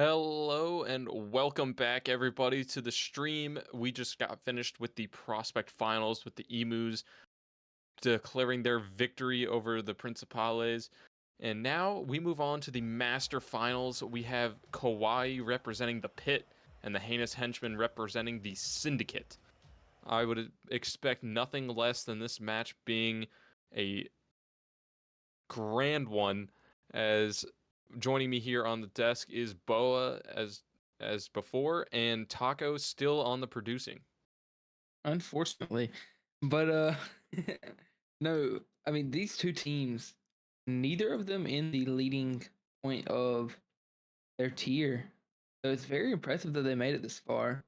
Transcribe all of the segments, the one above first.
Hello and welcome back, everybody, to the stream. We just got finished with the prospect finals with the Emus declaring their victory over the Principales. And now we move on to the master finals. We have Kawaii representing the Pit and the Heinous Henchman representing the Syndicate. I would expect nothing less than this match being a grand one, as joining me here on the desk is Boa as before, and Taco still on the producing. Unfortunately. But no, I mean these two teams, neither of them in the leading point of their tier. So it's very impressive that they made it this far.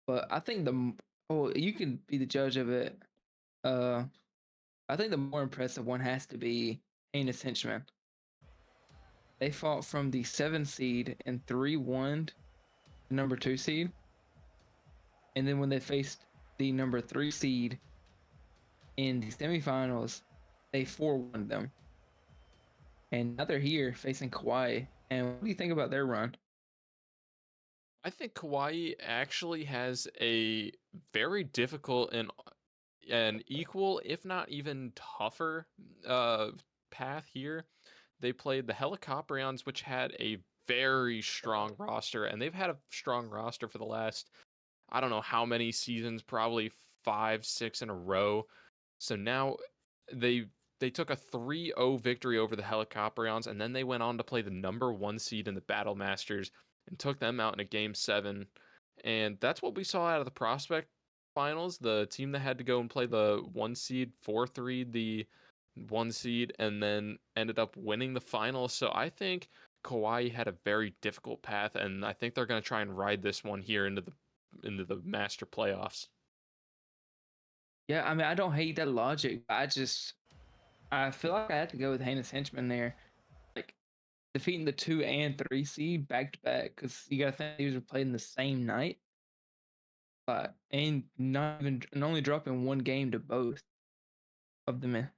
But I think you can be the judge of it. Uh I think the more impressive one has to be Heinous Henchman. They fought from the 7 seed and 3-1 the number 2 seed. And then when they faced the number 3 seed in the semifinals, they 4-1 them. And now they're here facing Kawaii. And what do you think about their run? I think Kawaii actually has a very difficult and equal, if not even tougher, uh, path here. They played the Helicoprions, which had a very strong roster, and they've had a strong roster for the last, I don't know how many seasons, probably 5, 6 in a row. So now they they took a 3-0 victory over the Helicoprions, and then they went on to play the number 1 seed in the Battle Masters and took them out in a game 7. And that's what we saw out of the prospect finals. The team that had to go and play the 1 seed 4-3 the 1 seed and then ended up winning the final. So I think Kawhi had a very difficult path, and I think they're going to try and ride this one here into the master playoffs. Yeah, I mean, I don't hate that logic. I feel like I had to go with Heinous Henchman there. Like, defeating the 2 and 3 seed back to back, because you got to think these were played in the same night. And not even, and only dropping one game to both of them.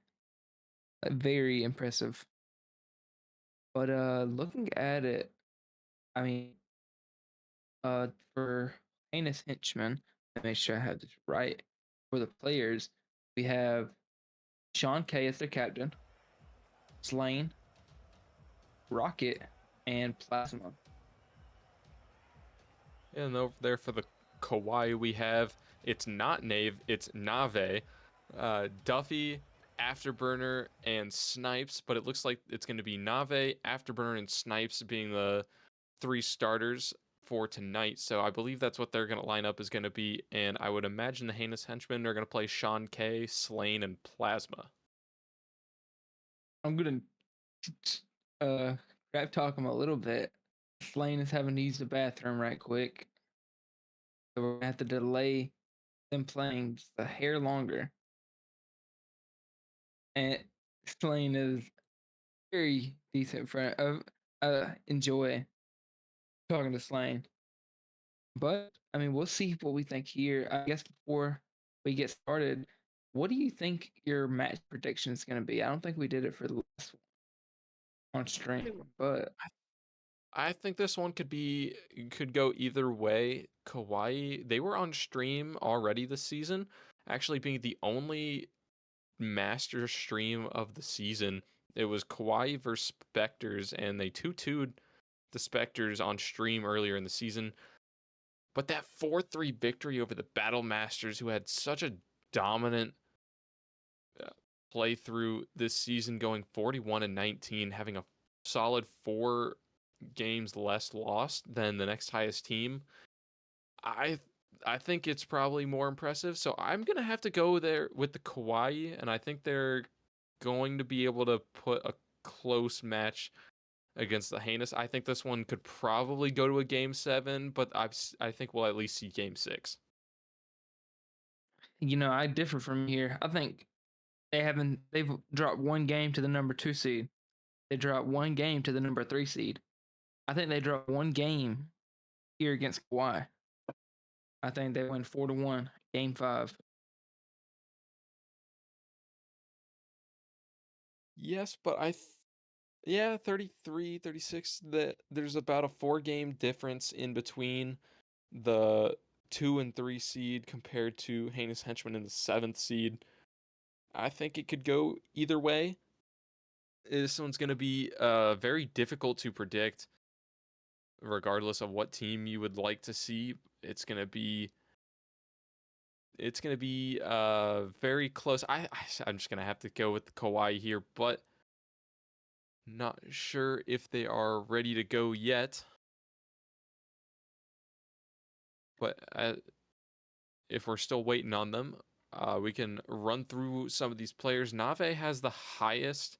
Very impressive. But looking at it, I mean, for Heinous Henchman, to make sure I have this right, for the players, we have Sean K as their captain, Slain, Rocket, and Plasma. And over there for the Kawaii, we have it's not nave, it's nave, Duffy, Afterburner, and Snipes. But it looks like it's going to be nave, Afterburner, and Snipes being the 3 starters for tonight. So I believe that's what they're going to line up is going to be. And I would imagine the Heinous Henchmen are going to play Sean K, Slain, and Plasma. I'm gonna uh crap talk him a little bit. Slain is having to use the bathroom right quick, so we're gonna have to delay them playing just a hair longer. And Slain is very decent friend. Enjoy talking to Slain. But I mean, we'll see what we think here. I guess before we get started, what do you think your match prediction is going to be? I don't think we did it for the last one on stream, but I think this one could go either way. Kawaii, they were on stream already this season, actually being the only master stream of the season. It was Kawaii versus Spectres, and they 2-2'd the Spectres on stream earlier in the season. But that 4-3 victory over the Battle Masters, who had such a dominant uh, playthrough this season, going 41-19, having a solid 4 games less lost than the next highest team. I I think it's probably more impressive. So I'm gonna have to go there with the Kawaii, and I think they're going to be able to put a close match against the Heinous. I think this one could probably go to a game 7, but I think we'll at least see game 6. I differ from here. I think they've dropped one game to the number 2 seed. They dropped one game to the number 3 seed. I think they dropped one game here against Kawaii. I think they win 4-1, game 5. Yes, but Yeah, 33, 36. There's about a 4 game difference in between the 2 and 3 seed compared to Heinous Henchman in the 7th seed. I think it could go either way. This one's going to be very difficult to predict, regardless of what team you would like to see. It's going to be very close. I'm just going to have to go with the Kawaii here, but not sure if they are ready to go yet. But if we're still waiting on them, we can run through some of these players. Nave has the highest,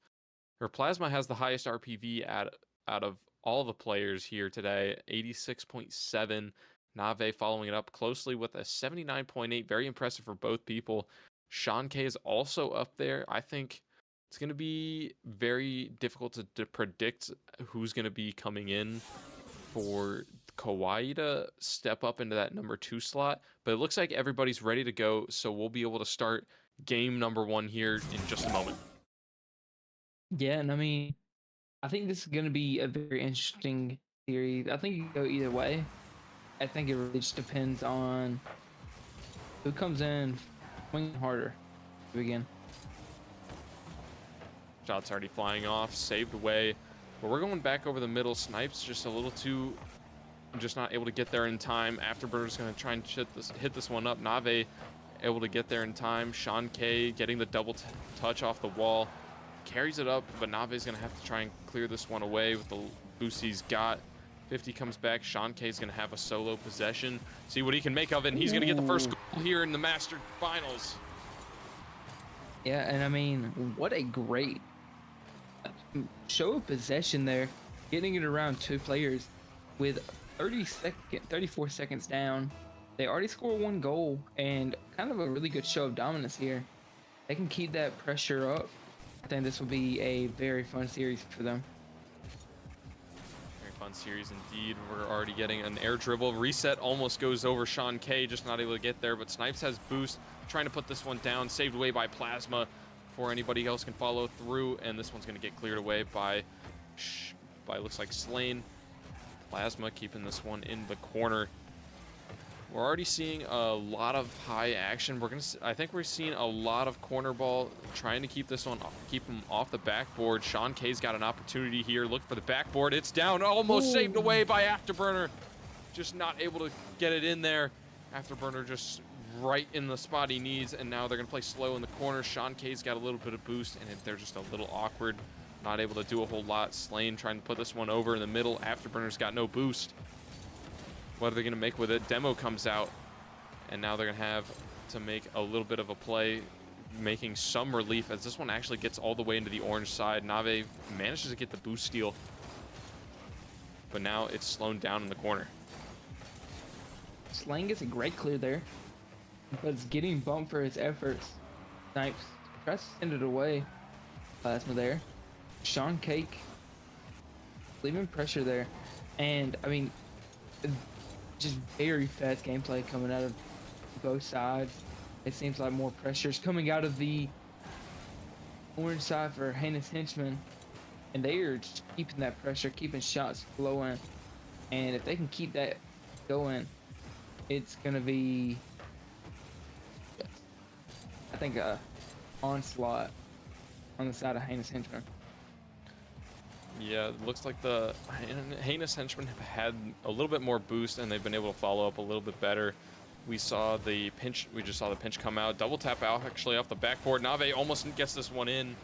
or Plasma has the highest RPV out of all the players here today, 86.7. Nave following it up closely with a 79.8. Very impressive for both people. Sean K is also up there. I think it's going to be very difficult to predict who's going to be coming in for Kawaii to step up into that number 2 slot, but it looks like everybody's ready to go, so we'll be able to start game number 1 here in just a moment. Yeah, and I mean, I think this is going to be a very interesting series. I think it can go either way. I think it really just depends on who comes in swinging harder to begin. Shots already flying off, saved away, but we're going back over the middle. Snipes just a little too, just not able to get there in time. Afterburner's going to try and hit this one up. Nave able to get there in time. Sean K getting the double touch off the wall. Carries it up, but Nave's going to have to try and clear this one away with the boost he's got. 50 comes back. Sean K's going to have a solo possession. See what he can make of it, and he's going to get the first goal here in the Master Finals. Yeah, and I mean, what a great show of possession there. Getting it around 2 players with 34 seconds down. They already score 1 goal, and kind of a really good show of dominance here. They can keep that pressure up. I think this will be a very fun series for them. Very fun series indeed. We're already getting an air dribble. Reset almost goes over Sean K, just not able to get there, but Snipes has boost, trying to put this one down, saved away by Plasma before anybody else can follow through, and this one's going to get cleared away by looks like SYN. Plasma keeping this one in the corner. We're already seeing a lot of high action. I think we're seeing a lot of corner ball, trying to keep this one, keep him off the backboard. Sean K's got an opportunity here. Look for the backboard. It's down, almost saved away by Afterburner. Just not able to get it in there. Afterburner just right in the spot he needs, and now they're gonna play slow in the corner. Sean K's got a little bit of boost, and they're just a little awkward. Not able to do a whole lot. SYN trying to put this one over in the middle. Afterburner's got no boost. What are they going to make with it? Demo comes out, and now they're going to have to make a little bit of a play, making some relief as this one actually gets all the way into the orange side. Nave manages to get the boost steal, but now it's slowed down in the corner. SYN gets a great clear there, but it's getting bumped for his efforts. Snipes tries to send it away. Plasma there. Sean Cake leaving pressure there, and I mean, just very fast gameplay coming out of both sides. It seems like more pressure is coming out of the orange side for Heinous Henchman, and they are just keeping that pressure, keeping shots flowing, and if they can keep that going, it's gonna be, I think, a onslaught on the side of Heinous Henchman. Yeah, it looks like the Heinous Henchmen have had a little bit more boost, and they've been able to follow up a little bit better. We just saw the pinch come out. Double tap out actually off the backboard. Nave almost gets this one in,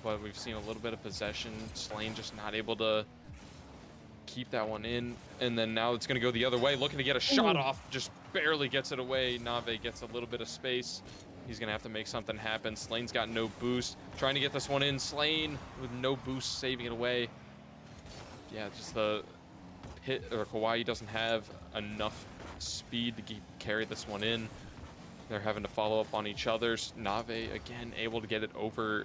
but we've seen a little bit of possession. SYN just not able to keep that one in, and then now it's going to go the other way, looking to get a shot off, just barely gets it away. Nave gets a little bit of space. He's going to have to make something happen. SYN's got no boost, trying to get this one in. SYN with no boost, saving it away. Yeah, just the Kawaii doesn't have enough speed to carry this one in. They're having to follow up on each other's. Nave again able to get it over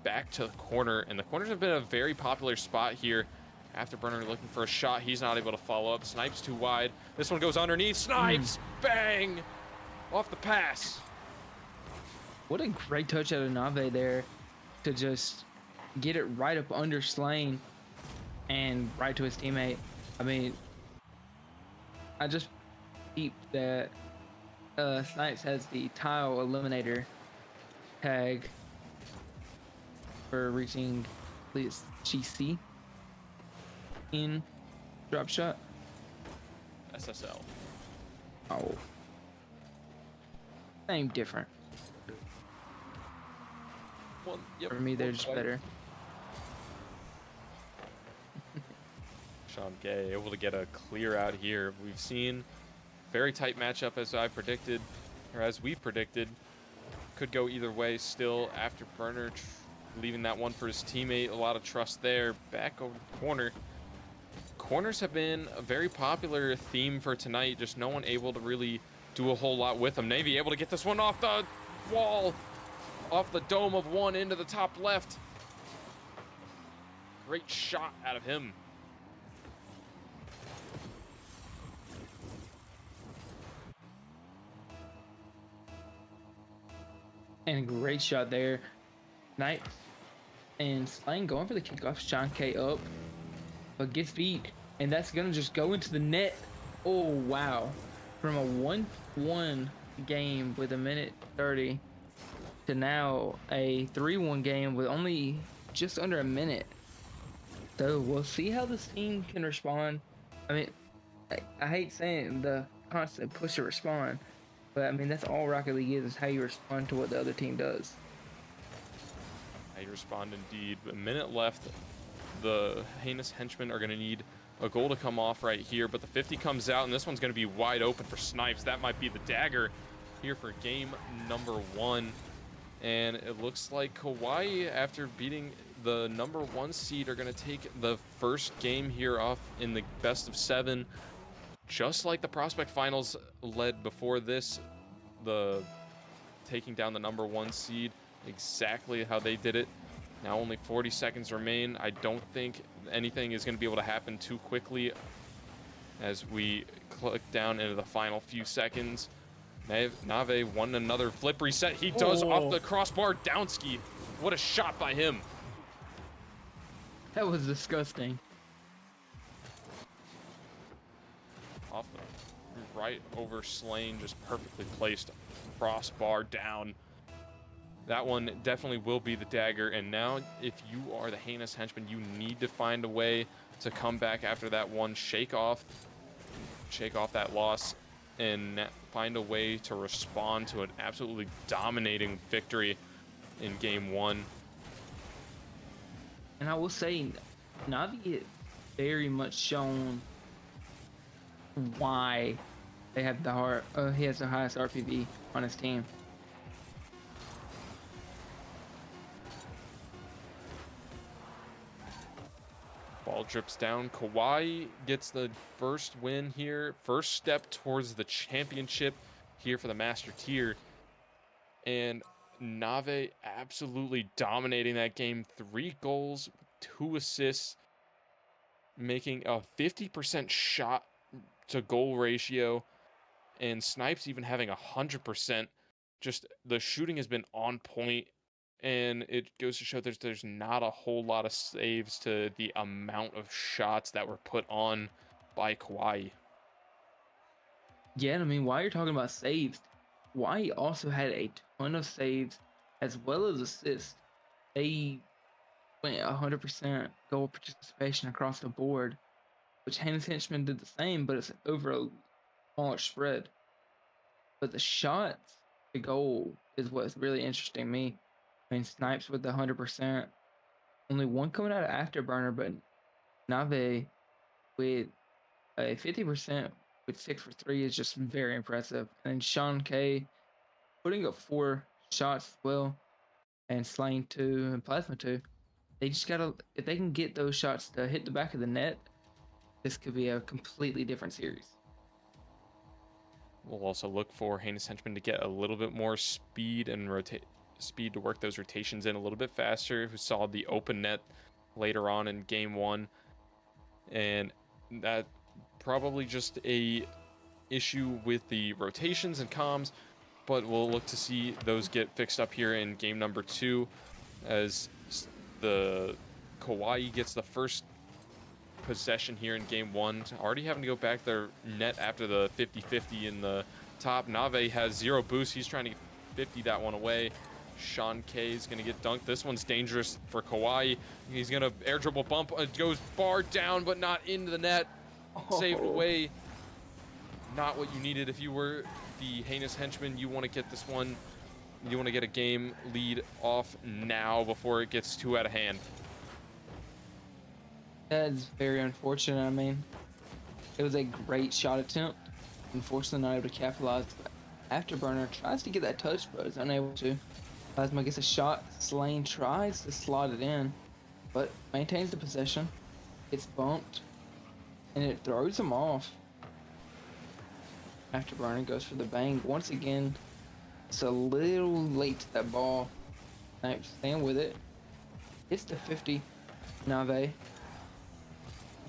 back to the corner, and the corners have been a very popular spot here. Afterburner looking for a shot. He's not able to follow up. Snipes too wide. This one goes underneath. Snipes, bang, off the pass. What a great touch out of Nave there to just get it right up under SYN and right to his teammate. I mean, I just peeped that Snipes has the tile eliminator tag for reaching at least GC in drop shot. SSL. Oh, same different. Well, yep. For me, they're just better. Sean Gay able to get a clear out here. We've seen very tight matchup as I predicted, or as we've predicted. Could go either way still after Burner leaving that one for his teammate. A lot of trust there. Back over the corner. Corners have been a very popular theme for tonight. Just no one able to really do a whole lot with them. Navy able to get this one off the wall, off the dome of one into the top left. Great shot out of him. And a great shot there. Snipes and SYN going for the kickoff. Sean K up, but gets beat. And that's going to just go into the net. Oh, wow. From a 1-1 game with 1:30 to now a 3-1 game with only just under a minute. So we'll see how this team can respond. I mean, I hate saying the constant push to respond, but I mean, that's all Rocket League is how you respond to what the other team does. How you respond indeed. A minute left. The Heinous Henchmen are going to need a goal to come off right here, but the 50 comes out, and this one's going to be wide open for Snipes. That might be the dagger here for game number 1. And it looks like Kawaii, after beating the number 1 seed, are going to take the first game here off in the best of 7. Just like the Prospect Finals led before this, the taking down the number 1 seed, exactly how they did it. Now only 40 seconds remain. I don't think anything is going to be able to happen too quickly as we click down into the final few seconds. Nave won another flip reset. He does off the crossbar downski. What a shot by him. That was disgusting. Off the right over SYN, just perfectly placed crossbar down. That one definitely will be the dagger, and now if you are the Heinous Henchman, you need to find a way to come back after that one, shake off that loss, and find a way to respond to an absolutely dominating victory in game 1. And I will say, Navi has very much shown why they have he has the highest RPV on his team. Ball drips down. Kawaii gets the first win here. First step towards the championship here for the Master Tier. And Nave absolutely dominating that game. 3 goals, 2 assists, making a 50% shot to goal ratio. And Snipes even having 100%. Just the shooting has been on point. And it goes to show there's not a whole lot of saves to the amount of shots that were put on by Kawaii. Yeah, I mean, while you're talking about saves, Hawaii also had a ton of saves as well as assists. They went 100% goal participation across the board, which Heinous Henchman did the same, but it's over a smaller spread. But the shots to goal is what's really interesting to me. I mean, Snipes with the 100%, only one coming out of Afterburner, but Nave with a 50% with 6 for 3 is just very impressive. And Sean K putting up 4 shots as well, and SYN 2 and Plasma 2. They just gotta, if they can get those shots to hit the back of the net, this could be a completely different series. We'll also look for Heinous Henchman to get a little bit more speed and speed to work those rotations in a little bit faster. Who saw the open net later on in game 1, and that probably just a issue with the rotations and comms, but we'll look to see those get fixed up here in game number 2 as The Kawaii gets the first possession here in game one, already having to go back their net after the 50-50 in the top. Nave has 0 boost. He's trying to 50 that one away. Sean K is going to get dunked. This one's dangerous for Kawaii. He's going to air dribble bump. It goes bar down, but not into the net. Saved away. Not what you needed. If you were the Heinous Henchman, you want to get this one. You want to get a game lead off now before it gets too out of hand. That is very unfortunate. I mean, it was a great shot attempt. Unfortunately, not able to capitalize. Afterburner tries to get that touch, but is unable to. Plasma gets a shot. SYN tries to slot it in, but maintains the possession. Gets bumped, and it throws him off. Afterburner goes for the bang. Once again, it's a little late to that ball. Snipes staying with it. Hits the 50. Nave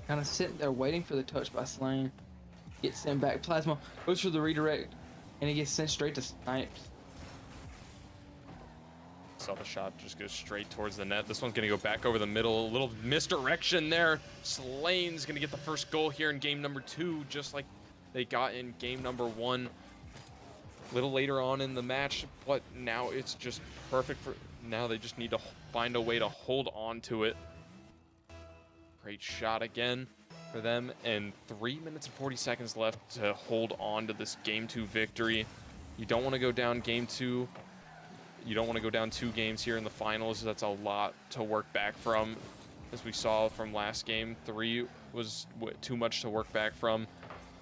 kind of sitting there waiting for the touch by SYN. Gets sent back. Plasma goes for the redirect, and he gets sent straight to Snipes. Saw the shot just go straight towards the net. This one's going to go back over the middle. A little misdirection there. SYN's going to get the first goal here in game number 2, just like they got in game number 1. A little later on in the match, but now it's just perfect for... Now they just need to find a way to hold on to it. Great shot again for them, and 3 minutes and 40 seconds left to hold on to this game 2 victory. You don't want to go down game 2. You don't want to go down 2 games here in the finals. That's a lot to work back from. As we saw from last game, 3 was too much to work back from.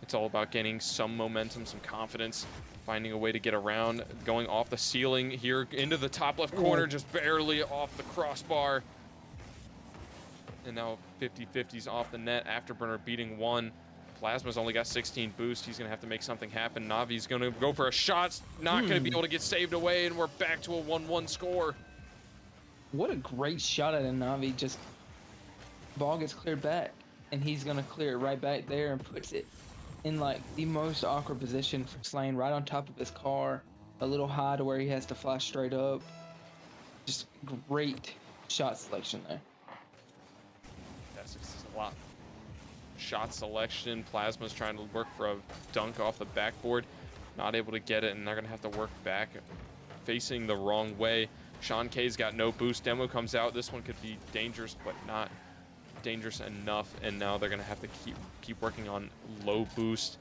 It's all about getting some momentum, some confidence, finding a way to get around, going off the ceiling here into the top left corner, just barely off the crossbar. And now 50-50's off the net. Afterburner beating 1. Plasma's only got 16 boost. He's going to have to make something happen. Navi's going to go for a shot. Not going to be able to get saved away, and we're back to a 1-1 score. What a great shot at a Navi. Just ball gets cleared back, and he's going to clear it right back there and puts it in like the most awkward position for SYN, right on top of his car, a little high to where he has to fly straight up. Just great shot selection there. That's just a lot. Shot selection. Plasma's trying to work for a dunk off the backboard. Not able to get it, and they're going to have to work back facing the wrong way. Sean K's got no boost. Demo comes out. This one could be dangerous, but not dangerous enough, and now they're going to have to keep working on low boost.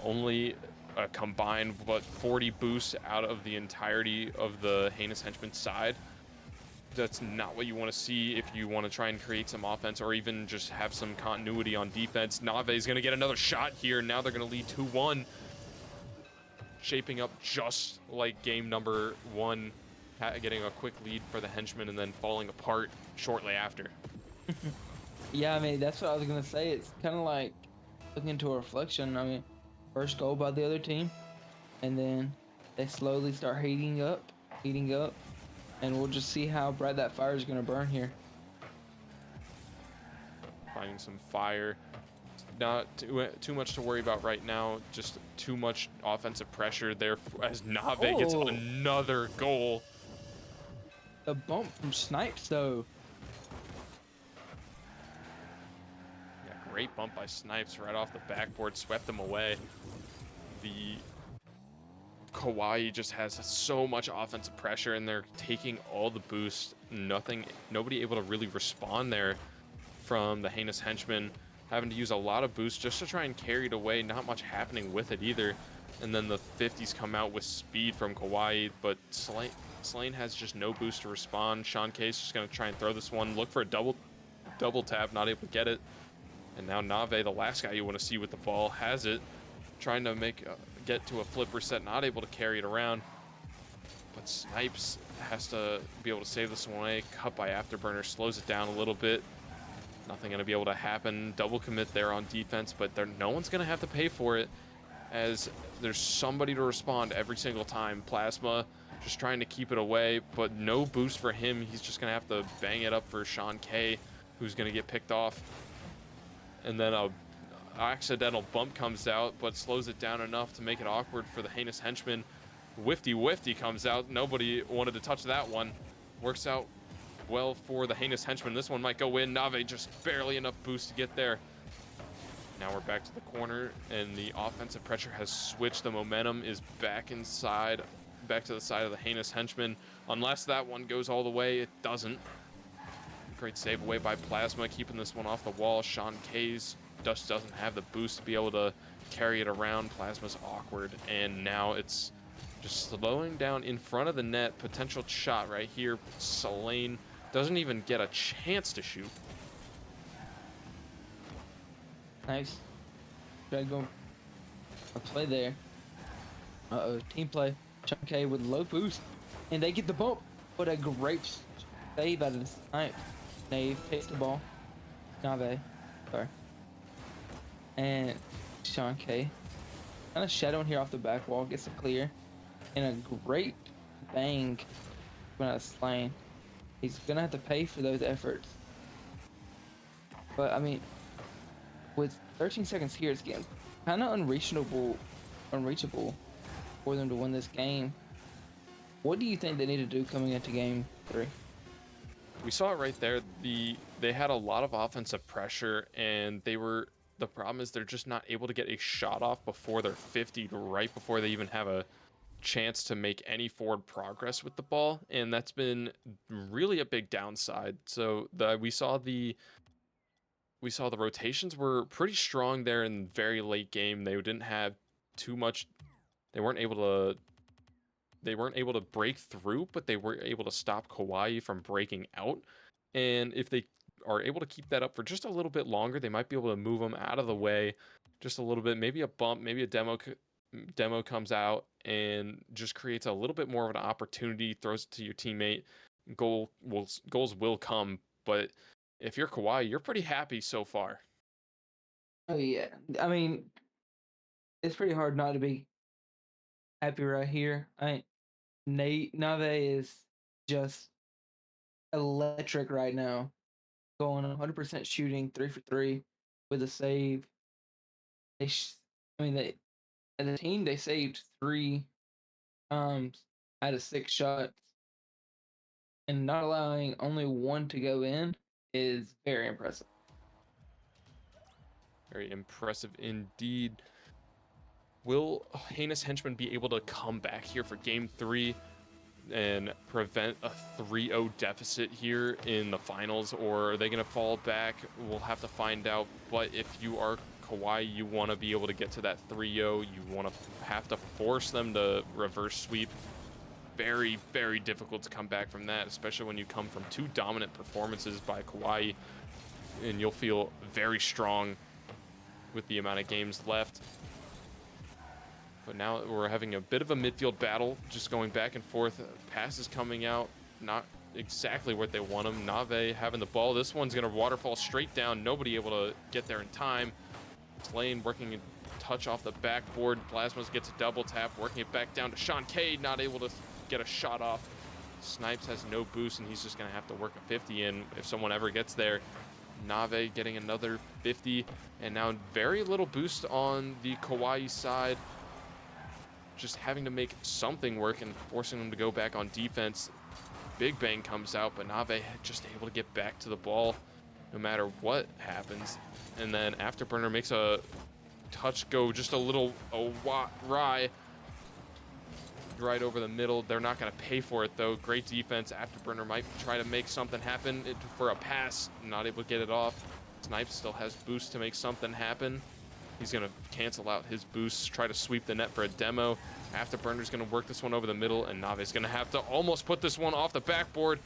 Only a combined, but 40 boosts out of the entirety of the Heinous Henchman side. That's not what you want to see if you want to try and create some offense or even just have some continuity on defense. Nave's going to get another shot here. Now they're going to lead 2-1. Shaping up just like game number 1, getting a quick lead for the Henchman and then falling apart shortly after. Yeah, I mean, that's what I was going to say. It's kind of like looking into a reflection. I mean, first goal by the other team, and then they slowly start heating up. And we'll just see how bright that fire is going to burn here. Finding some fire. Not too much to worry about right now. Just too much offensive pressure there as Nave gets another goal. The bump from Snipes, though. Yeah, great bump by Snipes right off the backboard. Swept them away. The Kawaii just has so much offensive pressure, and they're taking all the boosts. Nobody able to really respond there from the Heinous Henchman, having to use a lot of boosts just to try and carry it away. Not much happening with it either. And then the 50s come out with speed from Kawaii, but SYN has just no boost to respond. Sean K's just going to try and throw this one, look for a double tap, not able to get it. And now Nave, the last guy you want to see with the ball, has it, trying to get to a flipper set, not able to carry it around. But Snipes has to be able to save this one away. Cut by Afterburner, slows it down a little bit. Nothing going to be able to happen. Double commit there on defense, but no one's going to have to pay for it, as there's somebody to respond every single time. Plasma just trying to keep it away, but no boost for him. He's just going to have to bang it up for Sean K, who's going to get picked off. And then a accidental bump comes out, but slows it down enough to make it awkward for the Heinous Henchman. Wifty comes out. Nobody wanted to touch that one. Works out well for the Heinous Henchman. This one might go in. Nave just barely enough boost to get there. Now we're back to the corner, and the offensive pressure has switched. The momentum is back inside, back to the side of the Heinous Henchman. Unless that one goes all the way, it doesn't. Great save away by Plasma, keeping this one off the wall. Sean K's just doesn't have the boost to be able to carry it around. Plasma's awkward, and now it's just slowing down in front of the net. Potential shot right here. SYN doesn't even get a chance to shoot. Nice. Try to go a play there. Uh-oh, team play. Sean K with low boost, and they get the bump. What a great save out of the Snipes. Nave takes the ball. Nave, sorry. And Sean K kind of shadowing here off the back wall, gets it clear. And a great bang when out of SYN. He's gonna have to pay for those efforts. But I mean, with 13 seconds here, it's getting kind of unreachable for them to win this game. What do you think they need to do coming into game 3? We saw it right there. They had a lot of offensive pressure, and the problem is they're just not able to get a shot off before they're 50, right before they even have a chance to make any forward progress with the ball, and that's been really a big downside. So we saw the rotations were pretty strong there in very late game. They didn't have too much. They weren't able to break through, but they were able to stop Kawaii from breaking out. And if they are able to keep that up for just a little bit longer, they might be able to move them out of the way just a little bit. Maybe a bump, maybe a demo comes out and just creates a little bit more of an opportunity, throws it to your teammate. Goals will come, but if you're Kawaii, you're pretty happy so far. Oh yeah, I mean, it's pretty hard not to be happy right here. Nave is just electric right now, going 100% shooting, 3 for 3 with a save. They as a team they saved 3 times out of 6 shots, and not allowing only 1 to go in is very impressive. Very impressive indeed. Will Heinous Henchman be able to come back here for game 3 and prevent a 3-0 deficit here in the finals, or are they going to fall back? We'll have to find out. But if you are Kawaii, you want to be able to get to that 3-0. You want to have to force them to reverse sweep. Very, very difficult to come back from that, especially when you come from 2 dominant performances by Kawaii, and you'll feel very strong with the amount of games left. But now we're having a bit of a midfield battle, just going back and forth. Passes coming out, not exactly what they want them. Nave having the ball. This one's going to waterfall straight down. Nobody able to get there in time. SYN working a touch off the backboard. Plasmas gets a double tap, working it back down to Sean K. Not able to get a shot off. Snipes has no boost, and he's just going to have to work a 50 in if someone ever gets there. Nave getting another 50, and now very little boost on the Kawaii side. Just having to make something work and forcing them to go back on defense. Big bang comes out, but Nave just able to get back to the ball no matter what happens. And then Afterburner makes a touch go just a little right over the middle. They're not going to pay for it though. Great defense. Afterburner might try to make something happen for a pass. Not able to get it off. Snipes still has boost to make something happen. He's going to cancel out his boosts, try to sweep the net for a demo. Afterburner's going to work this one over the middle, and Nave's going to have to almost put this one off the backboard.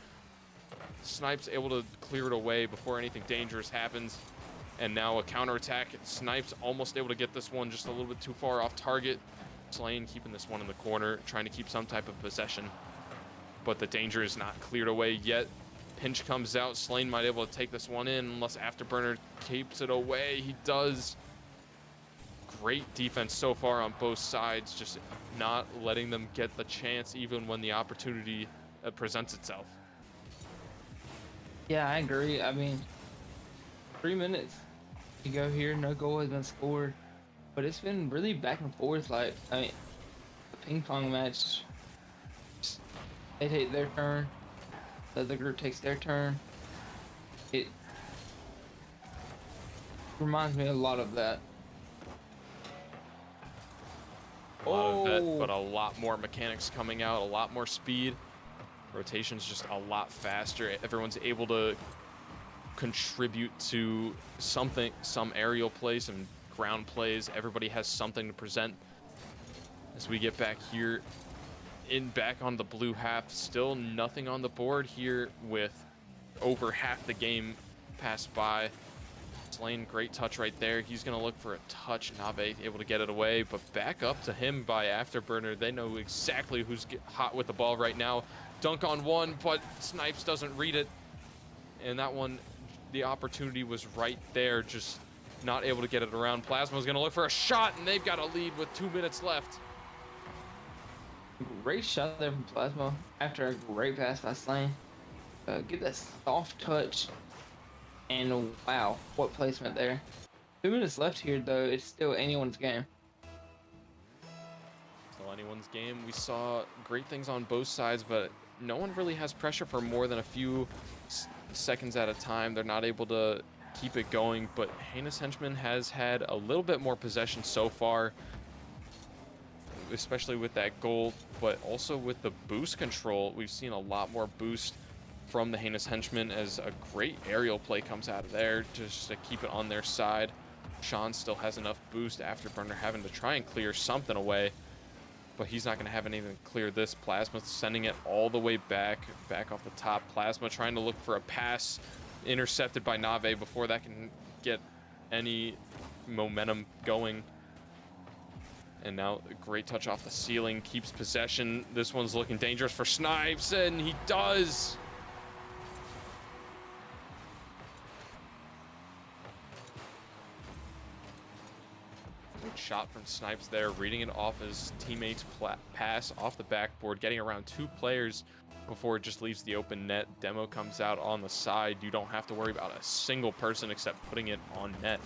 Snipes able to clear it away before anything dangerous happens. And now a counterattack. Snipes almost able to get this one just a little bit too far off target. SYN keeping this one in the corner, trying to keep some type of possession. But the danger is not cleared away yet. Pinch comes out. SYN might be able to take this one in unless Afterburner keeps it away. He does. Great defense so far on both sides, just not letting them get the chance even when the opportunity presents itself. Yeah, I agree. I mean, 3 minutes to go here, no goal has been scored, but it's been really back and forth. Like, I mean, the ping pong match, they take their turn, the other group takes their turn. It reminds me a lot of that. A lot of that, but Oh, a lot more mechanics coming out, a lot more speed. Rotation's just a lot faster. Everyone's able to contribute to something, some aerial play, some ground plays. Everybody has something to present. As we get back here, back on the blue half, still nothing on the board here with over half the game passed by. SYN, great touch right there. He's going to look for a touch. Nave able to get it away, but back up to him by Afterburner. They know exactly who's hot with the ball right now. Dunk on one, but Snipes doesn't read it. And that one, the opportunity was right there, just not able to get it around. Plasma's going to look for a shot, and they've got a lead with 2 minutes left. great shot there from Plasma after a great pass by SYN. Get that soft touch. And wow, what placement there. 2 minutes left here, though. It's still anyone's game. Still anyone's game. We saw great things on both sides, but no one really has pressure for more than a few seconds at a time. They're not able to keep it going, but Heinous Henchman has had a little bit more possession so far, especially with that goal, but also with the boost control. We've seen a lot more boost from the Heinous Henchman as a great aerial play comes out of there just to keep it on their side. Sean still has enough boost. Afterburner having to try and clear something away, but he's not going to have anything to clear this. Plasma sending it all the way back off the top. Plasma trying to look for a pass, intercepted by Nave before that can get any momentum going. And now a great touch off the ceiling, keeps possession. This one's looking dangerous for Snipes, and he does. Good shot from Snipes there, reading it off his teammate's pass off the backboard, getting around 2 players before it just leaves the open net. Demo comes out on the side. You don't have to worry about a single person except putting it on net.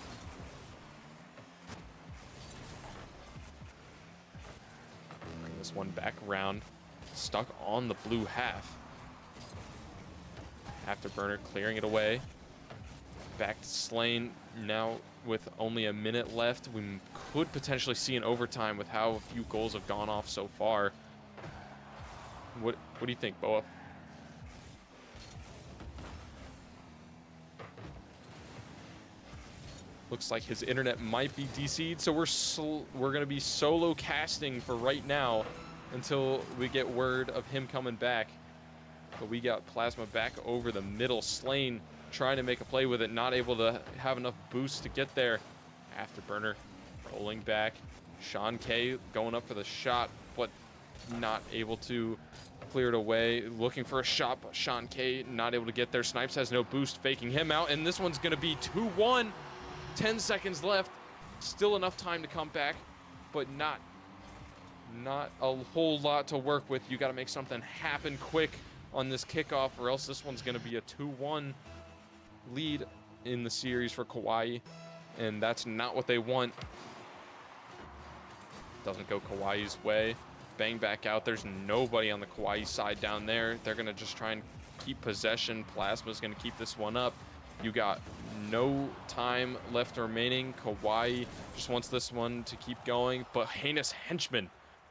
Bring this one back around, stuck on the blue half. Afterburner clearing it away. Back to SYN now with only a minute left. We could potentially see an overtime with how few goals have gone off so far. What do you think, Boa? Looks like his internet might be DC'd, so we're gonna be solo casting for right now until we get word of him coming back. But we got Plasma back over the middle. SYN trying to make a play with it, not able to have enough boost to get there. Afterburner rolling back. Sean K going up for the shot, but not able to clear it away. Looking for a shot, but Sean K not able to get there. Snipes has no boost, faking him out, and this one's gonna be 2-1. 10 seconds left. Still enough time to come back, but not a whole lot to work with. You got to make something happen quick on this kickoff, or else this one's going to be a 2-1 lead in the series for Kawaii, and that's not what they want. Doesn't go Kawaii's way. Bang back out. There's nobody on the Kawaii side down there. They're going to just try and keep possession. Plasma's going to keep this one up. You got no time left remaining. Kawaii just wants this one to keep going, but Heinous Henchmen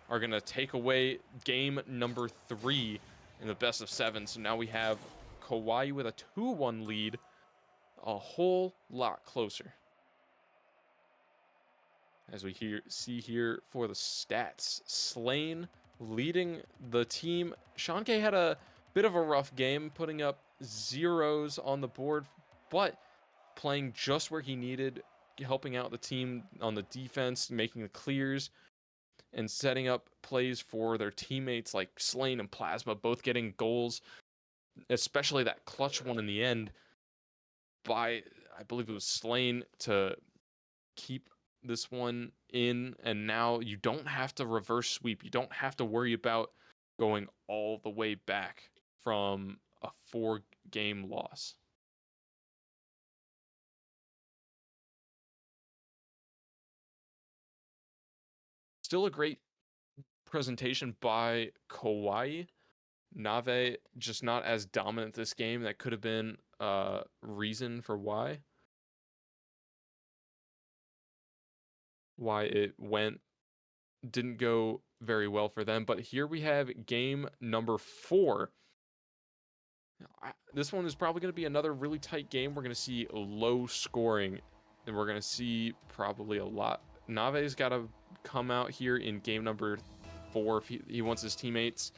are going to take away game number 3 in the best of 7. So now we have Kawaii with a 2-1 lead, a whole lot closer. As we see here for the stats, SYN leading the team. Sean K had a bit of a rough game, putting up 0s on the board, but playing just where he needed, helping out the team on the defense, making the clears, and setting up plays for their teammates like SYN and Plasma, both getting goals, especially that clutch one in the end by, I believe it was SYN, to keep this one in. And now you don't have to reverse sweep. You don't have to worry about going all the way back from a 4-game loss. Still a great presentation by Kawaii, Nave just not as dominant this game. That could have been a reason for why it didn't go very well for them. But here we have game number 4. This one is probably going to be another really tight game. We're going to see low scoring, and we're going to see probably a lot. Nave's got to come out here in game number 4 if he wants his teammates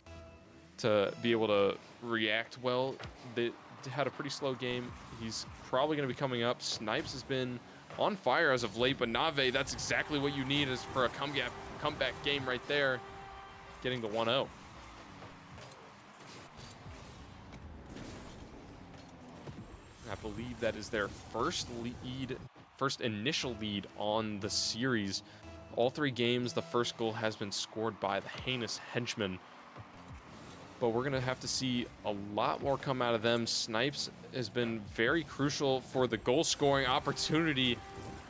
to be able to react well. They had a pretty slow game. He's probably going to be coming up. Snipes has been on fire as of late, but Nave, that's exactly what you need is for a comeback game right there, getting the 1-0. I believe that is their first initial lead on the series. All 3 games, the first goal has been scored by the Heinous Henchman. But we're going to have to see a lot more come out of them. Snipes has been very crucial for the goal scoring opportunity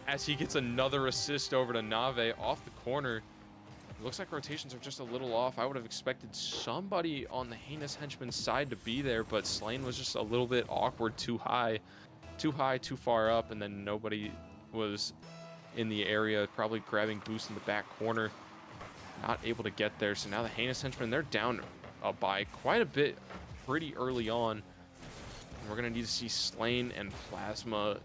as he gets another assist over to Nave off the corner. It looks like rotations are just a little off. I would have expected somebody on the Heinous Henchman's side to be there, but SYN was just a little bit awkward, too high, too far up, and then nobody was in the area, probably grabbing boost in the back corner. Not able to get there, so now the Heinous Henchman, they're down by quite a bit pretty early on. And we're going to need to see SYN and Plasma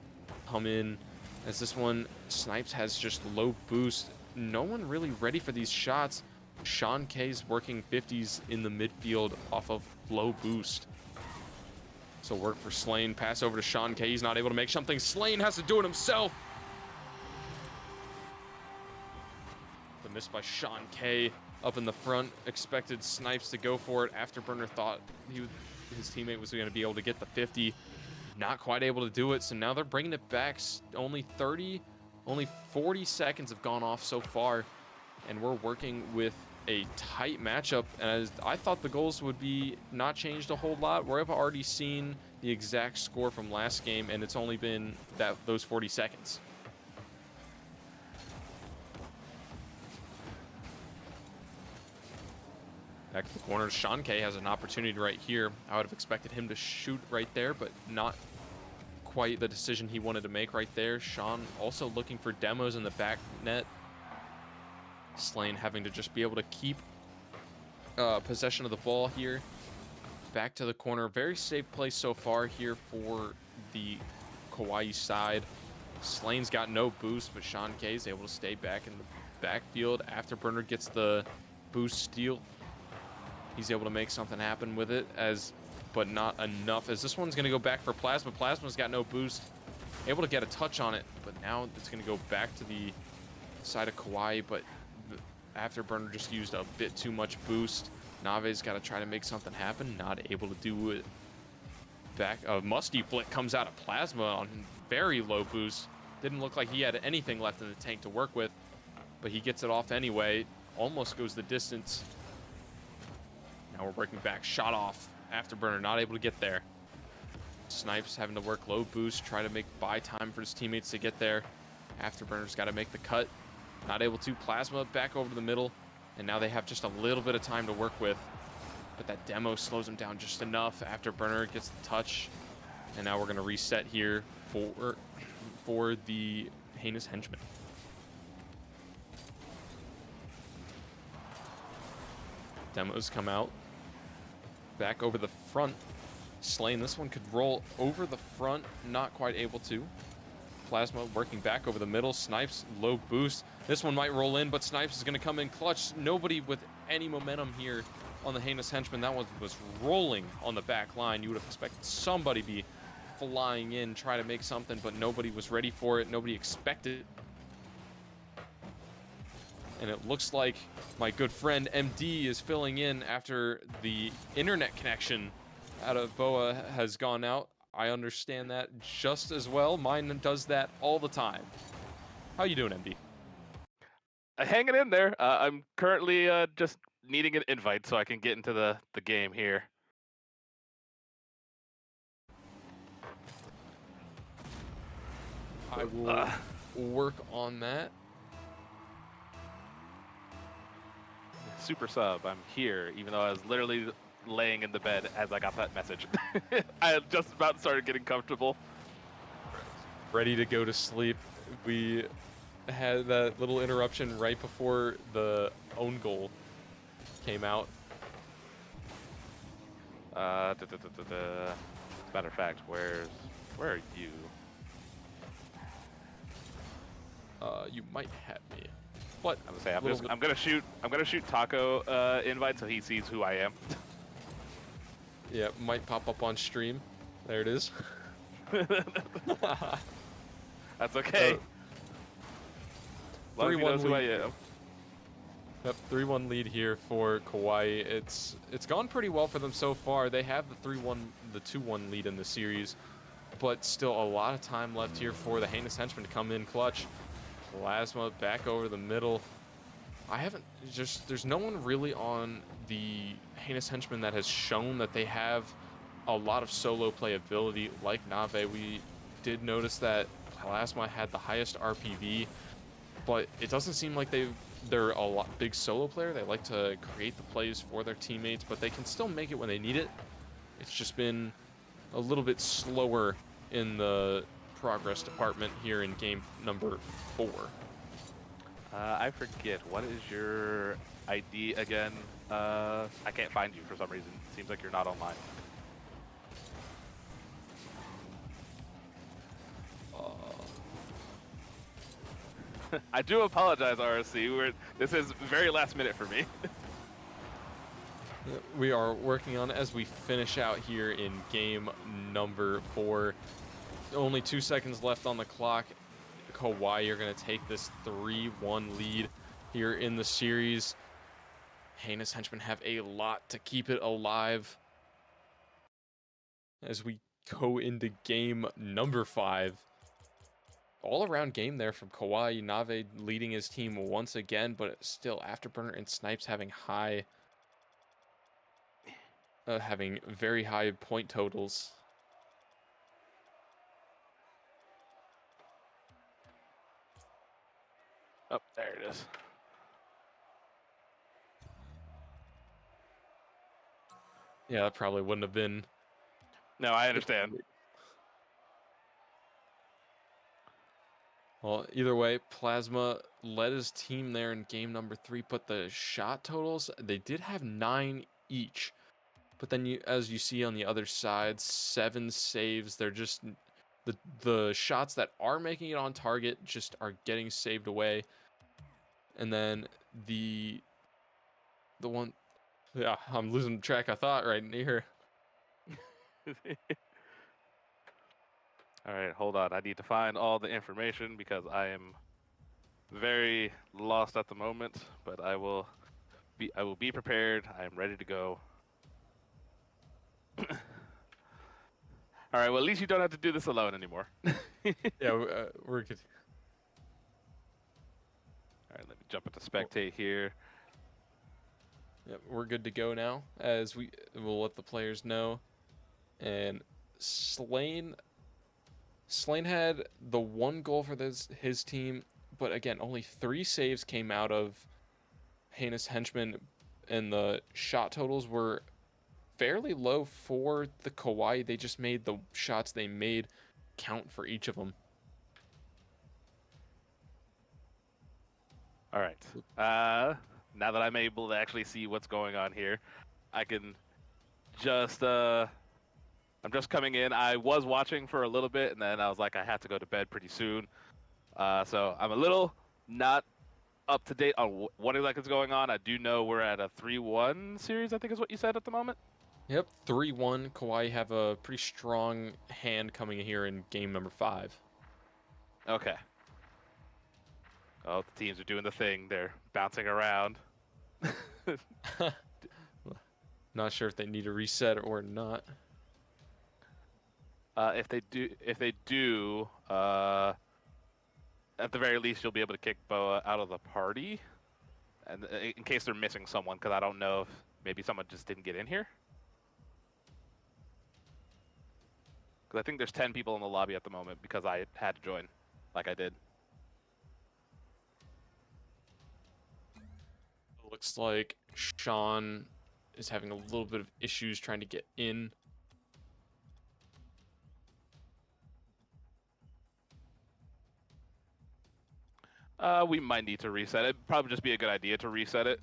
come in, as this one, Snipes has just low boost. No one really ready for these shots. Sean K's working 50s in the midfield off of low boost. So work for SYN, pass over to Sean K. He's not able to make something. SYN has to do it himself. The miss by Sean K up in the front. Expected Snipes to go for it. Afterburner thought his teammate was going to be able to get the 50. Not quite able to do it, so now they're bringing it back. Only 40 seconds have gone off so far, and we're working with a tight matchup. And as I thought the goals would be not changed a whole lot, we've already seen the exact score from last game, and it's only been those 40 seconds. Back to the corner, Sean K has an opportunity right here. I would have expected him to shoot right there, but not quite the decision he wanted to make right there. Sean also looking for demos in the back net. SYN having to just be able to keep possession of the ball here. Back to the corner. Very safe place so far here for the Kawaii side. SYN's got no boost, but Sean K is able to stay back in the backfield. Afterburner gets the boost steal. He's able to make something happen with it, but not enough, as this one's going to go back for Plasma. Plasma's got no boost, able to get a touch on it, but now it's going to go back to the side of Kawaii, but Afterburner just used a bit too much boost. Nave's got to try to make something happen, not able to do it. Back, a musty flick comes out of Plasma on very low boost. Didn't look like he had anything left in the tank to work with, but he gets it off anyway. Almost goes the distance. Now we're working back, shot off. Afterburner not able to get there. Snipes having to work low boost, try to buy time for his teammates to get there. Afterburner's got to make the cut. Not able to. Plasma back over to the middle, and now they have just a little bit of time to work with. But that demo slows him down just enough. Afterburner gets the touch, and now we're going to reset here for the Heinous Henchman. Demos come out. Back over the front. SYN, this one could roll over the front, not quite able to. Plasma working back over the middle. Snipes, low boost. This one might roll in, but Snipes is going to come in clutch. Nobody with any momentum here on the Heinous Henchman. That one was rolling on the back line. You would have expected somebody be flying in, try to make something, but nobody was ready for it. Nobody expected it. And it looks like my good friend MD is filling in after the internet connection out of Boa has gone out. I understand that just as well. Mine does that all the time. How you doing, MD? Hanging in there. I'm currently just needing an invite so I can get into the game here. I will work on that. Super sub, I'm here, even though I was literally laying in the bed as I got that message. I had just about started getting comfortable. Ready to go to sleep. We had that little interruption right before the own goal came out. As a matter of fact, where are you? You might have me. What? I'm gonna say I'm gonna shoot Taco invite so he sees who I am. Yeah, might pop up on stream. There it is. That's okay. As long as he knows who I am. Yep, 3-1 lead here for Kawaii. It's gone pretty well for them so far. They have the 2-1 lead in the series, but still a lot of time left here for the Heinous Henchman to come in clutch. Plasma back over the middle. There's no one really on the Heinous Henchman that has shown that they have a lot of solo playability like Nave. We did notice that Plasma had the highest RPV, but it doesn't seem like they're a big solo player. They like to create the plays for their teammates, but they can still make it when they need it. It's just been a little bit slower in the progress department here in game number 4. I forget, what is your ID again? I can't find you for some reason. It seems like you're not online. I do apologize, RSC. This is very last minute for me. We are working on it as we finish out here in game number 4. Only 2 seconds left on the clock. Kawaii are going to take this 3-1 lead here in the series. Heinous Henchmen have a lot to keep it alive as we go into game number 5. All-around game there from Kawaii. Nave leading his team once again, but still Afterburner and Snipes having very high point totals. Oh, there it is. Yeah, that probably wouldn't have been. No, I understand. Well, either way, Plasma led his team there in game number 3, but the shot totals, they did have 9 each. But then, as you see on the other side, 7 saves. They're just the shots that are making it on target just are getting saved away. And then the one, yeah, I'm losing track of thought right here. All right, hold on. I need to find all the information because I am very lost at the moment, but I will be prepared. I am ready to go. All right, well, at least you don't have to do this alone anymore. Yeah, we're good. All right, let me jump into spectate here. Yep, we're good to go now, as we'll let the players know. And Slain had the 1 goal for his team, but again, only 3 saves came out of Heinous Henchman, and the shot totals were fairly low for the Kawaii. They just made the shots they made count for each of them. All right. Now that I'm able to actually see what's going on here, I can just I'm just coming in. I was watching for a little bit, and then I was like, I have to go to bed pretty soon. So I'm a little not up to date on what exactly is going on. I do know we're at a 3-1 series, I think is what you said at the moment. Yep, 3-1. Kawaii have a pretty strong hand coming here in game number 5. Okay. Oh, the teams are doing the thing. They're bouncing around. Not sure if they need a reset or not. If they do, at the very least, you'll be able to kick Boa out of the party, and in case they're missing someone, because I don't know if maybe someone just didn't get in here. Because I think there's 10 people in the lobby at the moment because I had to join, like I did. Looks like Sean is having a little bit of issues trying to get in. We might need to reset it. Probably just be a good idea to reset it.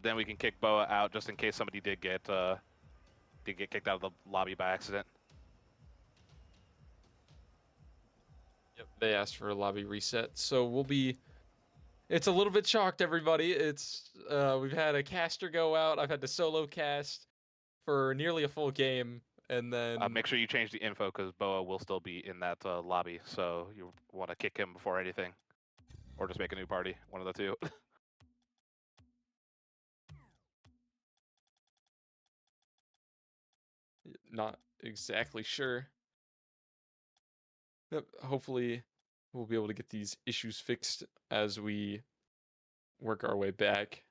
Then we can kick Boa out just in case somebody did get kicked out of the lobby by accident. Yep, they asked for a lobby reset, so we'll be. It's a little bit shocked, everybody. It's we've had a caster go out. I've had to solo cast for nearly a full game, and then Make sure you change the info because Boa will still be in that lobby, so you want to kick him before anything, or just make a new party. One of the two. not exactly sure. Yep, hopefully we'll be able to get these issues fixed as we work our way back.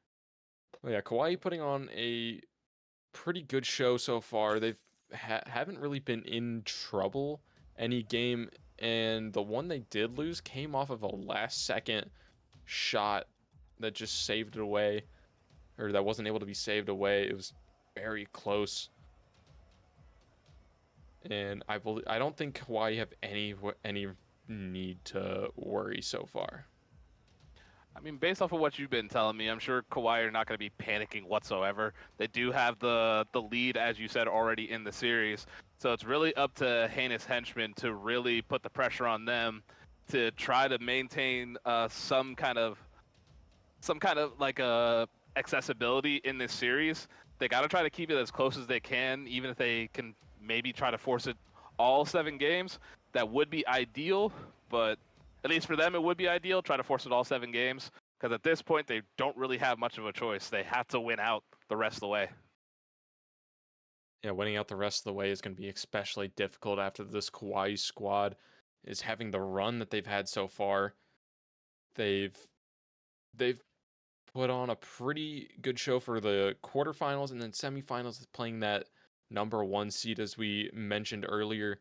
Well, yeah, Kawaii putting on a pretty good show so far. They've haven't really been in trouble any game, and the one they did lose came off of a last second shot that just saved it away, or that wasn't able to be saved away. It was very close. And I don't think Kawaii have any need to worry so far. I mean, based off of what you've been telling me, I'm sure Kawaii are not going to be panicking whatsoever. They do have the lead, as you said, already in the series. So it's really up to Heinous Henchman to really put the pressure on them to try to maintain some kind of like accessibility in this series. They got to try to keep it as close as they can, even if they can maybe try to force it all 7 games. That would be ideal, but at least for them, it would be ideal. Try to force it all 7 games, because at this point, they don't really have much of a choice. They have to win out the rest of the way. Yeah, winning out the rest of the way is going to be especially difficult after this Kawaii squad is having the run that they've had so far. They've put on a pretty good show for the quarterfinals and then semifinals, playing that number 1 seed as we mentioned earlier.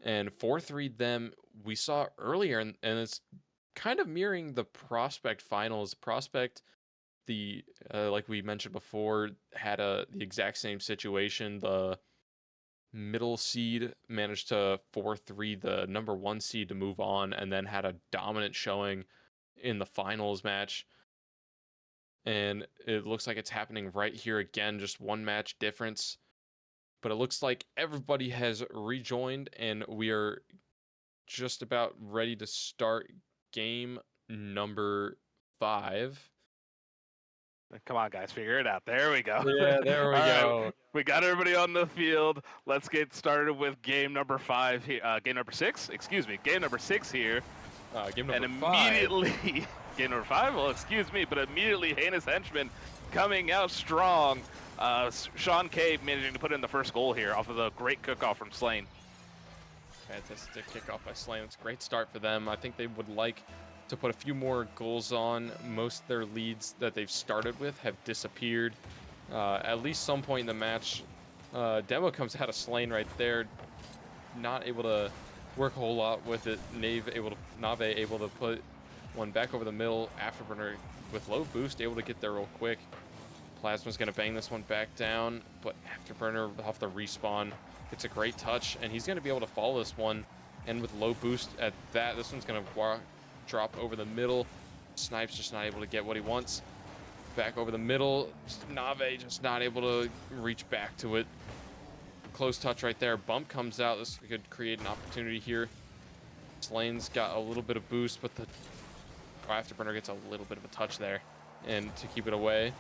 And 4-3 them we saw earlier, and it's kind of mirroring the Prospect finals. Prospect, the like we mentioned before, had the exact same situation. The middle seed managed to 4-3 the number 1 seed to move on, and then had a dominant showing in the finals match. And it looks like it's happening right here again, just 1 match difference. But it looks like everybody has rejoined, and we are just about ready to start game number 5. Come on, guys, figure it out. There we go. Yeah, there we go. Right, we got everybody on the field. Let's get started with game number 5 here. Game number 6, excuse me. Game number 6 here. Game number and 5. Immediately, game number 5. Well, excuse me, but immediately Heinous Henchman coming out strong. Sean K managing to put in the first goal here off of the great cook-off from SYN. Fantastic kickoff by SYN. It's a great start for them. I think they would like to put a few more goals on. Most of their leads that they've started with have disappeared. At least some point in the match. Demo comes out of SYN right there. Not able to work a whole lot with it. Nave able to put one back over the middle. Afterburner with low boost able to get there real quick. Plasma's going to bang this one back down, but Afterburner off the respawn gets a great touch, and he's going to be able to follow this one. And with low boost at that, this one's going to drop over the middle. Snipes just not able to get what he wants. Back over the middle. Nave just not able to reach back to it. Close touch right there. Bump comes out. This could create an opportunity here. SYN's got a little bit of boost, but the Afterburner gets a little bit of a touch there, and to keep it away.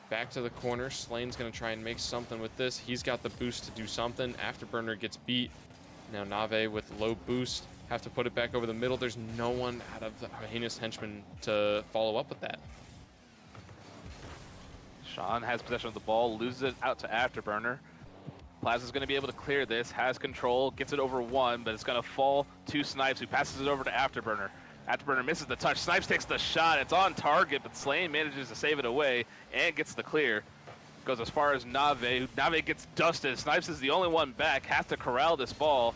Back to the corner. SYN's going to try and make something with this. He's got the boost to do something. Afterburner gets beat. Now Nave with low boost. Have to put it back over the middle. There's no one out of the Heinous Henchman to follow up with that. Sean has possession of the ball, loses it out to Afterburner. Plaza's going to be able to clear this, has control, gets it over 1, but it's going to fall to Snipes, who passes it over to Afterburner. Afterburner misses the touch. Snipes takes the shot. It's on target, but SYN manages to save it away and gets the clear. Goes as far as Nave. Nave gets dusted. Snipes is the only one back. Has to corral this ball.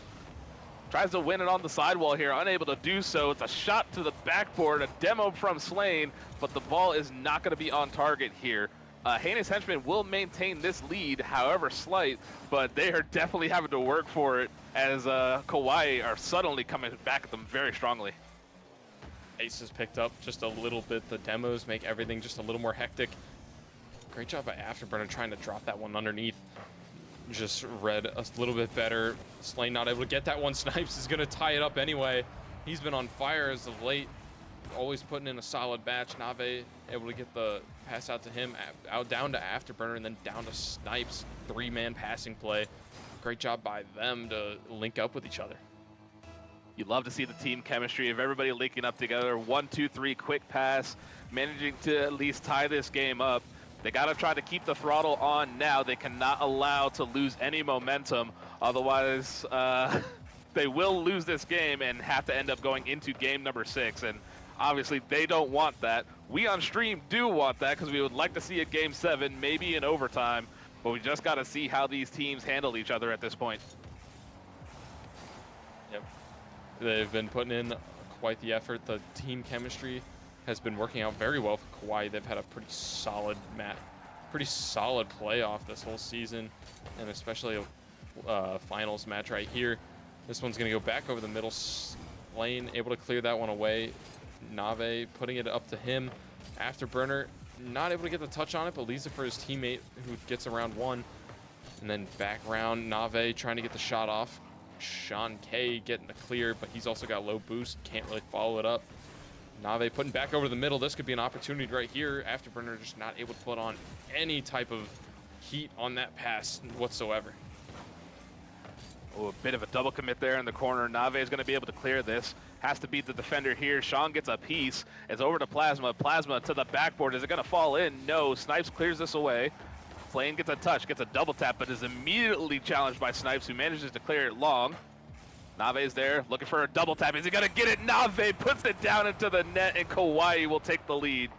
Tries to win it on the sidewall here. Unable to do so. It's a shot to the backboard. A demo from SYN, but the ball is not going to be on target here. Heinous Henchman will maintain this lead, however slight, but they are definitely having to work for it as Kawaii are suddenly coming back at them very strongly. Ace has picked up just a little bit. The demos make everything just a little more hectic. Great job by Afterburner trying to drop that one underneath. Just read a little bit better. SYN not able to get that one. Snipes is going to tie it up anyway. He's been on fire as of late. Always putting in a solid batch. Nave able to get the pass out to him, out down to Afterburner, and then down to Snipes. 3-man passing play. Great job by them to link up with each other. You love to see the team chemistry of everybody linking up together. 1, 2, 3, quick pass, managing to at least tie this game up. They got to try to keep the throttle on now. They cannot allow to lose any momentum. Otherwise, they will lose this game and have to end up going into game number 6. And obviously, they don't want that. We on stream do want that because we would like to see a game 7, maybe in overtime. But we just got to see how these teams handle each other at this point. Yep. They've been putting in quite the effort. The team chemistry has been working out very well for Kawaii. They've had a pretty solid playoff this whole season, and especially a finals match right here. This one's going to go back over the middle lane, able to clear that one away. Nave putting it up to him. Afterburner not able to get the touch on it, but leaves it for his teammate who gets around 1. And then back round, Nave trying to get the shot off. Sean K getting the clear, but he's also got low boost, can't really follow it up. Nave putting back over the middle. This could be an opportunity right here. Afterburner just not able to put on any type of heat on that pass whatsoever. Oh, a bit of a double commit there in the corner. Nave is going to be able to clear this. Has to beat the defender here. Sean gets a piece. It's over to Plasma. Plasma to the backboard. Is it going to fall in? No. Snipes clears this away. Flame gets a touch, gets a double tap, but is immediately challenged by Snipes, who manages to clear it long. Nave's there, looking for a double tap. Is he going to get it? Nave puts it down into the net, and Kawaii will take the lead.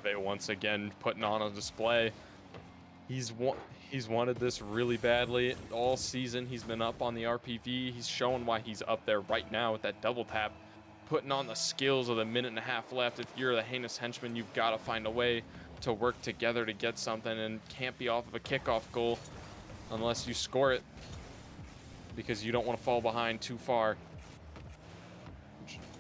Nave once again putting on a display. He's wanted this really badly all season. He's been up on the RPV. He's showing why he's up there right now with that double tap, putting on the skills with a minute and a half left. If you're the Heinous Henchman, you've got to find a way to work together to get something, and can't be off of a kickoff goal unless you score it, because you don't want to fall behind too far.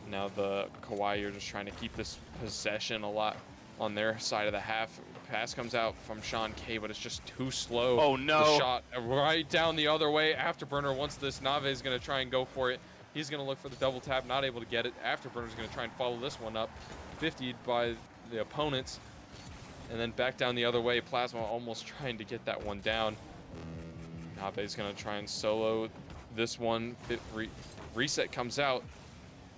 Now the Kawaii are just trying to keep this possession a lot on their side of the half. Pass comes out from Sean K, but it's just too slow. Oh no. The shot right down the other way. Afterburner wants this. Nave is going to try and go for it. He's going to look for the double tap, not able to get it. Afterburner is going to try and follow this one up. 50'd by the opponents. And then back down the other way. Plasma almost trying to get that one down. Nave's going to try and solo this one. Reset comes out.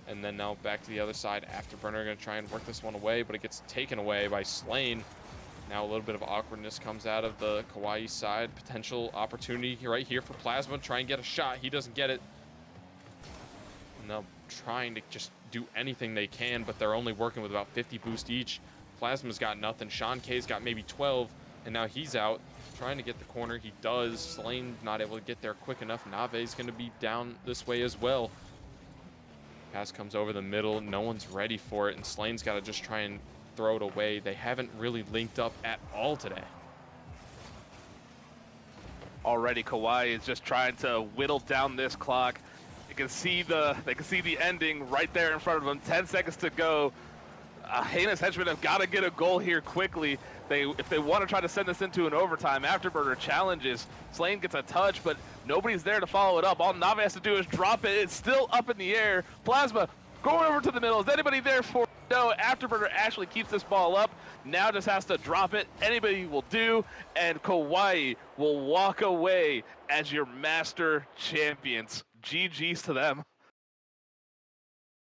And then now back to the other side. Afterburner going to try and work this one away, but it gets taken away by SYN. Now a little bit of awkwardness comes out of the Kawaii side. Potential opportunity right here for Plasma. Try and get a shot. He doesn't get it. And now trying to just do anything they can, but they're only working with about 50 boost each. Plasma's got nothing. Sean K's got maybe 12, and now he's out trying to get the corner. He does. SYN not able to get there quick enough. Nave's going to be down this way as well. Pass comes over the middle. No one's ready for it, and SYN's got to just try and throw it away. They haven't really linked up at all today. Already Kawaii is just trying to whittle down this clock. They can see the ending right there in front of them. 10 seconds to go. Heinous Henchman have got to get a goal here quickly. If they want to try to send this into an overtime. Afterburner challenges. SYN gets a touch, but nobody's there to follow it up. All Nave has to do is drop it. It's still up in the air. Plasma going over to the middle. Is anybody there for? No. Afterburner actually keeps this ball up. Now just has to drop it. Anybody will do, and Kawaii will walk away as your master champions. GG's to them.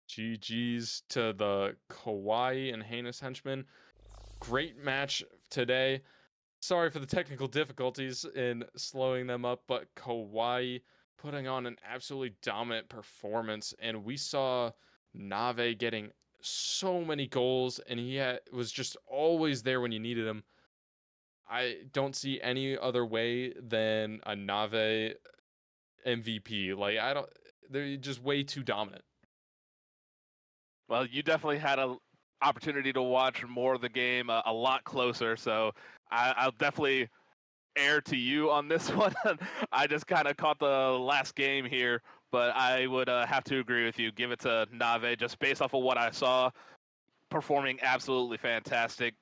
GG's to the Kawaii and Heinous Henchman. Great match today. Sorry for the technical difficulties in slowing them up, but Kawaii putting on an absolutely dominant performance, and we saw Nave getting so many goals, and he was just always there when you needed him. I don't see any other way than a Nave MVP. Like, they're just way too dominant. Well, you definitely had a opportunity to watch more of the game a lot closer. So I'll definitely air to you on this one. I just kind of caught the last game here, but I would have to agree with you. Give it to Nave just based off of what I saw. Performing absolutely fantastic.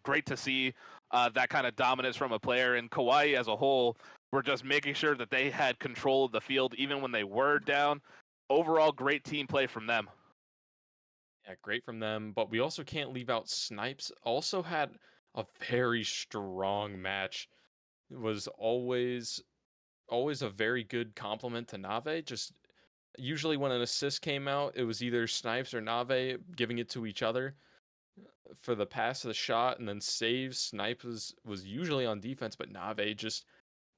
Great to see that kind of dominance from a player. And Kawaii as a whole were just making sure that they had control of the field even when they were down. Overall, great team play from them. Yeah, great from them. But we also can't leave out Snipes. Also had a very strong match. It was always a very good compliment to Nave. Just usually when an assist came out, it was either Snipes or Nave giving it to each other for the pass of the shot, and then saves. Snipes was usually on defense, but Nave just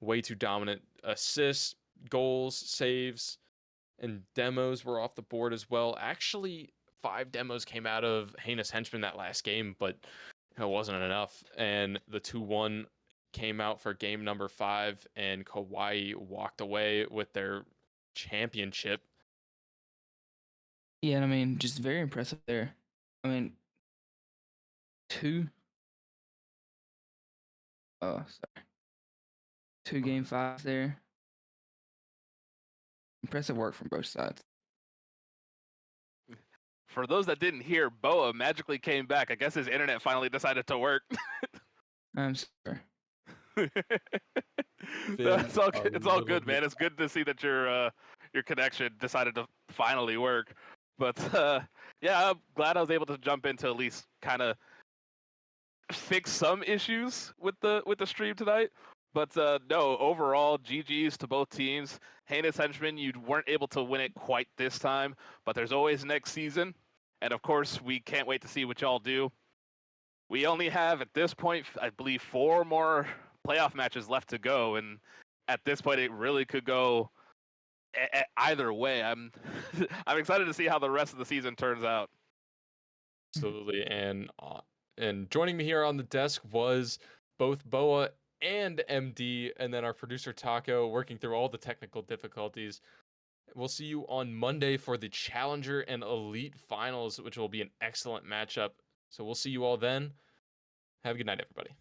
way too dominant. Assists, goals, saves, and demos were off the board as well. Actually, 5 demos came out of Heinous Henchman that last game, but it wasn't enough. And the 2-1 came out for game number 5, and Kawaii walked away with their championship. Yeah, and I mean, just very impressive there. I mean, sorry, 2 game 5s there. Impressive work from both sides. For those that didn't hear, Boa magically came back. I guess his internet finally decided to work. I'm sorry. No, it's all good, man. It's good to see that your connection decided to finally work. But yeah, I'm glad I was able to jump in to at least kind of fix some issues with the stream tonight. But no, overall, GG's to both teams. Heinous Henchman, you weren't able to win it quite this time, but there's always next season. And of course, we can't wait to see what y'all do. We only have, at this point, I believe 4 more playoff matches left to go. And at this point, it really could go either way. I'm I'm excited to see how the rest of the season turns out. Absolutely. And joining me here on the desk was both Boa and MD, and then our producer Taco working through all the technical difficulties. We'll see you on Monday for the Challenger and Elite Finals, which will be an excellent matchup. So we'll see you all then. Have a good night, everybody.